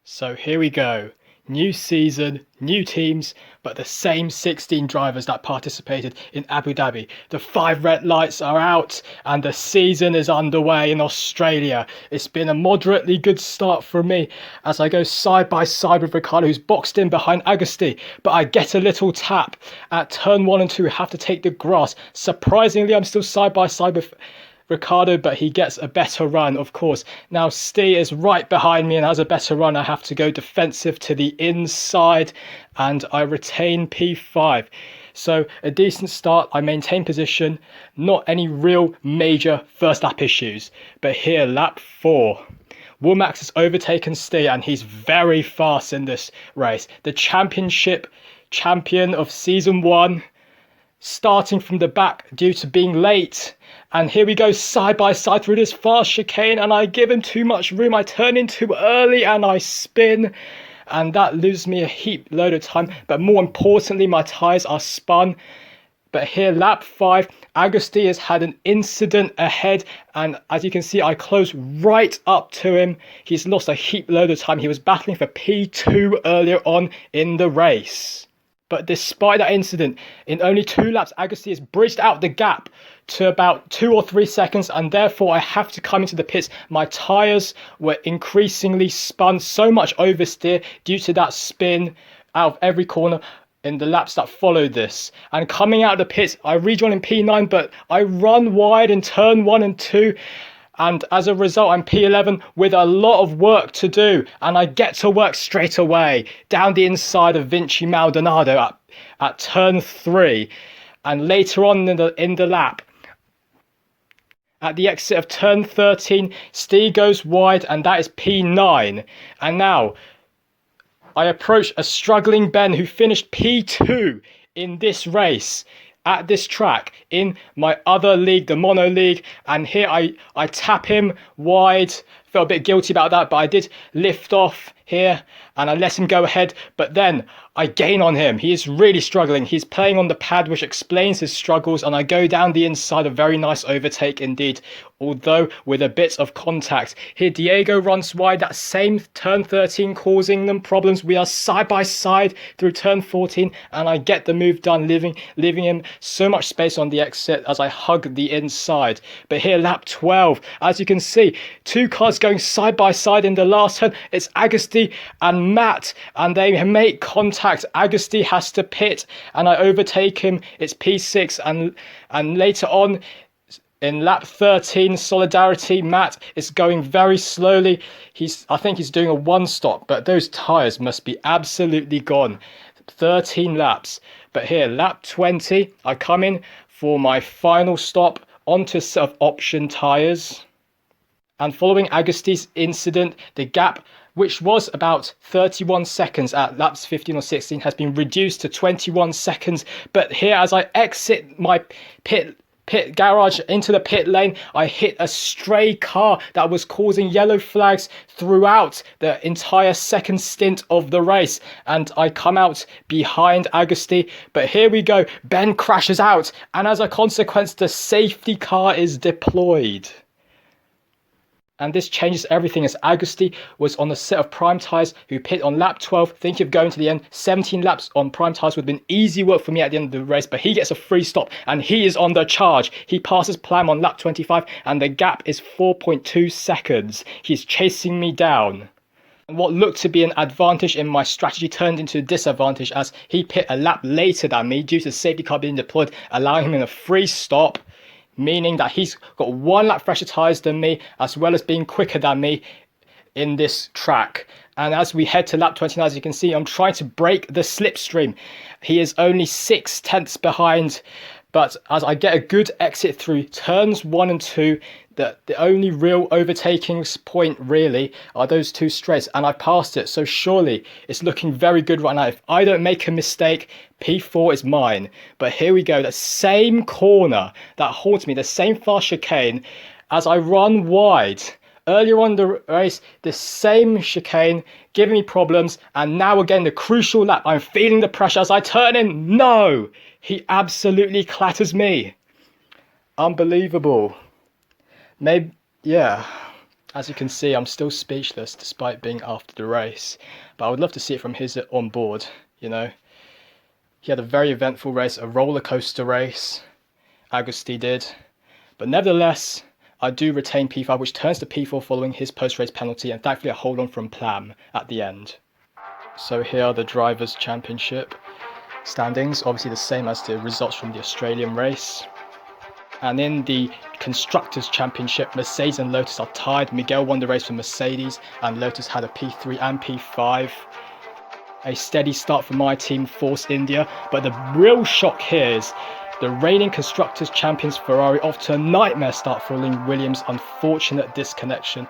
So here we go. New season, new teams, but the same 16 drivers that participated in Abu Dhabi. The 5 red lights are out and the season is underway in Australia. It's been a moderately good start for me as I go side by side with Ricardo, who's boxed in behind Agasti, but I get a little tap at turn 1 and 2, have to take the grass. Surprisingly, I'm still side by side with Ricardo, but he gets a better run, of course. Now Stee is right behind me and has a better run. I have to go defensive to the inside and I retain P5. So a decent start. I maintain position, not any real major first lap issues. But here, lap 4. Womack has overtaken Stee and he's very fast in this race. The championship champion of season 1, starting from the back due to being late. And here we go side by side through this fast chicane and I give him too much room. I turn in too early and I spin and that loses me a heap load of time. But more importantly, my tyres are spun. But here, lap 5, Agasti has had an incident ahead and as you can see, I close right up to him. He's lost a heap load of time. He was battling for P2 earlier on in the race. But despite that incident, in only 2 laps, Agassi has bridged out the gap to about 2 or 3 seconds, and therefore I have to come into the pits. My tyres were increasingly spun, so much oversteer due to that spin out of every corner in the laps that followed this. And coming out of the pits, I rejoin in P9, but I run wide in turn 1 and 2. And as a result, I'm P11 with a lot of work to do. And I get to work straight away down the inside of Vinci Maldonado at turn 3. And later on in the lap, at the exit of turn 13, Stee goes wide and that is P9. And now I approach a struggling Ben who finished P2 in this race at this track in my other league, the mono league, and here I tap him wide. Felt a bit guilty about that, but I did lift off here and I let him go ahead, but then I gain on him. He is really struggling. He's playing on the pad, which explains his struggles, and I go down the inside. A very nice overtake indeed, although with a bit of contact. Here Diego runs wide, that same turn 13 causing them problems. We are side by side through turn 14 and I get the move done, leaving him so much space on the exit as I hug the inside. But here lap 12, as you can see, 2 cars going side by side in the last turn. It's Agasti and Matt and they make contact. Agasti has to pit and I overtake him. It's P6 and later on in lap 13, Solidarity, Matt is going very slowly. I think he's doing a 1 stop, but those tyres must be absolutely gone. 13 laps. But here, lap 20, I come in for my final stop onto a set of option tyres. And following Agasti's incident, the gap, which was about 31 seconds at laps 15 or 16, has been reduced to 21 seconds. But here, as I exit my pit garage into the pit lane, I hit a stray car that was causing yellow flags throughout the entire second stint of the race, and I come out behind Agasti. But here we go, Ben crashes out and as a consequence the safety car is deployed. And this changes everything as Agasti was on a set of prime tyres who pit on lap 12, thinking of going to the end. 17 laps on prime tyres would have been easy work for me at the end of the race, but he gets a free stop and he is on the charge. He passes Plam on lap 25 and the gap is 4.2 seconds. He's chasing me down. And what looked to be an advantage in my strategy turned into a disadvantage as he pit a lap later than me due to the safety car being deployed, allowing him in a free stop, meaning that he's got 1 lap fresher tyres than me, as well as being quicker than me in this track. And as we head to lap 29, as you can see, I'm trying to break the slipstream. He is only 6 tenths behind, but as I get a good exit through turns 1 and 2, the only real overtaking point really are those 2 straights, and I passed it. So surely it's looking very good right now. If I don't make a mistake, P4 is mine. But here we go, the same corner that haunts me, the same fast chicane, as I run wide. Earlier on in the race, the same chicane giving me problems, and now again the crucial lap, I'm feeling the pressure as I turn in. No, he absolutely clatters me. Unbelievable. Maybe, yeah. As you can see, I'm still speechless despite being after the race, but I would love to see it from his on board, you know. He had a very eventful race, a roller coaster race, Agusti did, but nevertheless, I do retain P5, which turns to P4 following his post-race penalty, and thankfully a hold on from Plam at the end. So here are the Drivers' Championship standings, obviously the same as the results from the Australian race. And in the Constructors' Championship, Mercedes and Lotus are tied. Miguel won the race for Mercedes, and Lotus had a P3 and P5. A steady start for my team, Force India, but the real shock here is the reigning Constructors' Champions Ferrari off to a nightmare start following Williams' unfortunate disconnection.